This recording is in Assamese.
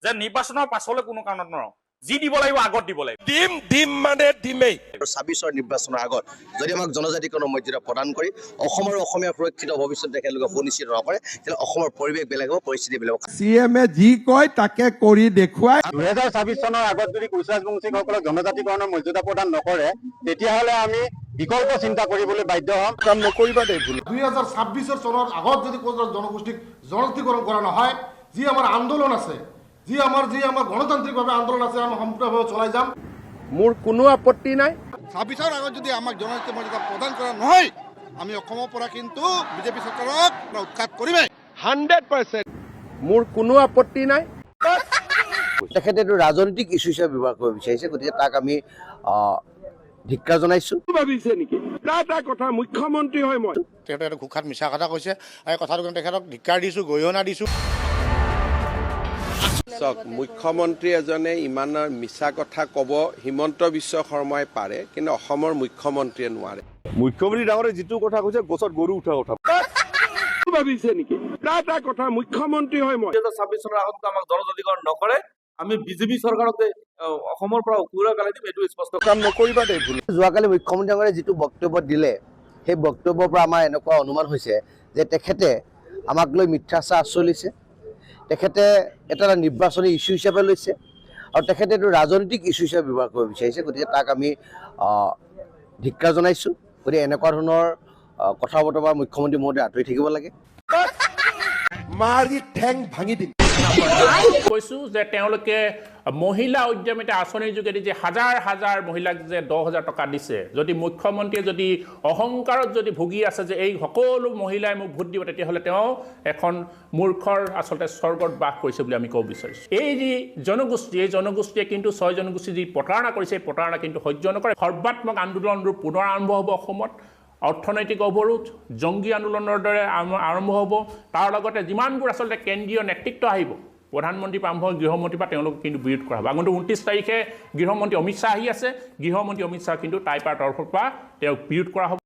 যে নিৰ্বাচনৰ পাছলৈ কোনো কাৰণত নৰওঁ যি দিব লাগিব আগত দিব লাগিব দিম মানে দিমেই ২৬ৰ নিৰ্বাচনৰ আগত যদি আমাক জনজাতিকৰণৰ মৰ্যাদা প্ৰদান কৰি অসমৰ অসমীয়া সুৰক্ষিত ভৱিষ্যত তেখেতলোকে সুনিশ্চিত নকৰে তেতিয়াহ'লে অসমৰ পৰিৱেশ বেলেগ হ'ব পৰিস্থিতি বেলেগ হ'ব CMে যি কয় তাকে কৰি দেখুৱায় ২০২৬ চনৰ আগত যদি কোচ ৰাজবংশীসকলক জনজাতিকৰণৰ মৰ্যাদা প্ৰদান নকৰে তেতিয়াহ'লে আমি বিকল্প চিন্তা কৰিবলৈ বাধ্য হ'ম কাম নকৰিবা দেই ভুল ২০২৬ চনৰ আগত যদি কোচ জনগোষ্ঠীক জনজাতিকৰণ কৰা নহয় যি আমাৰ আন্দোলন আছে যি আমাৰ গণতান্ত্ৰিকভাৱে আন্দোলন আছে আমি সম্পূৰ্ণভাৱে চলাই যাম মোৰ কোনো আপত্তি নাই ২৬ৰ আগত যদি আমাক জনজাতি মৰ্যাদা প্ৰদান কৰা নহয় আমি অসমৰ পৰা কিন্তু বিজেপি চৰকাৰক উৎখাত কৰিমেই 100% মোৰ কোনো আপত্তি নাই তেখেতেতো ৰাজনৈতিক ইছ্যু হিচাপে ব্যৱহাৰ কৰিব বিচাৰিছে গতিকে তাক আমি ধিক্কাৰ জনাইছোঁ ভাবিছে নেকি এটা কথা মুখ্যমন্ত্ৰী হয় মই তেখেতে এটা ঘোষাত মিছা কথা কৈছে আৰু কথাটো কাৰণে তেখেতক ধিক্কাৰ দিছোঁ গৰিহণা দিছোঁ চাওক মুখ্যমন্ত্ৰী এজনে ইমানৰ মিছা কথা ক'ব হিমন্ত বিশ্ব শৰ্মাই পাৰে কিন্তু অসমৰ মুখ্যমন্ত্ৰীয়ে নোৱাৰে মুখ্যমন্ত্ৰী ডাঙৰে যিটো কথা কৈছে গছত গৰু উঠা কথা ভাবিছে নেকি এটা কথা মুখ্যমন্ত্ৰী হয় মই ২০২৬ চনৰ আগত আমাক জনজাতিকৰণ নকৰে আমি বিজেপি চৰকাৰতে অসমৰ পৰা উকুৰা পেলাই দিম এইটো স্পষ্ট কাম নকৰিবা দেই ভুল যোৱাকালি মুখ্যমন্ত্ৰী ডাঙৰে যিটো বক্তব্য দিলে সেই বক্তব্যৰ পৰা আমাৰ এনেকুৱা অনুমান হৈছে যে তেখেতে আমাক লৈ মিথ্যাচাৰ চলিছে তেখেতে এটা নিৰ্বাচনী ইছ্যু হিচাপে লৈছে আৰু তেখেতে এইটো ৰাজনৈতিক ইছ্যু হিচাপে ব্যৱহাৰ কৰিব বিচাৰিছে গতিকে তাক আমি ধিক্কাৰ জনাইছোঁ গতিকে এনেকুৱা ধৰণৰ কথা বতৰা মুখ্যমন্ত্ৰী মহোদয় আঁতৰি থাকিব লাগে মাৰি ঠেং ভাঙি দিম কৈছো যে তেওঁলোকে মহিলা উদ্যমিতা আঁচনিৰ যোগেদি যে হাজাৰ হাজাৰ মহিলাক যে ১০,০০০ টকা দিছে যদি মুখ্যমন্ত্ৰীয়ে যদি অহংকাৰত যদি ভুগি আছে যে এই সকলো মহিলাই মোক ভোট দিব তেতিয়াহ'লে তেওঁ এখন মূৰ্খৰ আচলতে স্বৰ্গত বাস কৰিছে বুলি আমি ক'ব বিচাৰিছোঁ এই যি জনগোষ্ঠী এই জনগোষ্ঠীয়ে কিন্তু ৬ জনগোষ্ঠী যি প্ৰতাৰণা কৰিছে এই প্ৰতাৰণা কিন্তু সহ্য নকৰে সৰ্বাত্মক আন্দোলনবোৰ পুনৰ আৰম্ভ হ'ব অসমত অৰ্থনৈতিক অৱৰোধ জংগী আন্দোলনৰ দৰে আৰম্ভ হ'ব তাৰ লগতে যিমানবোৰ আচলতে কেন্দ্ৰীয় নেতৃত্ব আহিব প্ৰধানমন্ত্ৰীৰ পৰা আৰম্ভ গৃহমন্ত্ৰীৰ পৰা তেওঁলোকক কিন্তু বিৰোধ কৰা হ'ব আগন্তুক ২৯ তাৰিখে গৃহমন্ত্ৰী অমিত শ্বাহ আহি আছে গৃহমন্ত্ৰী অমিত শ্বাহ কিন্তু টাইপাৰ তৰফৰ পৰা তেওঁক বিৰোধ কৰা হ'ব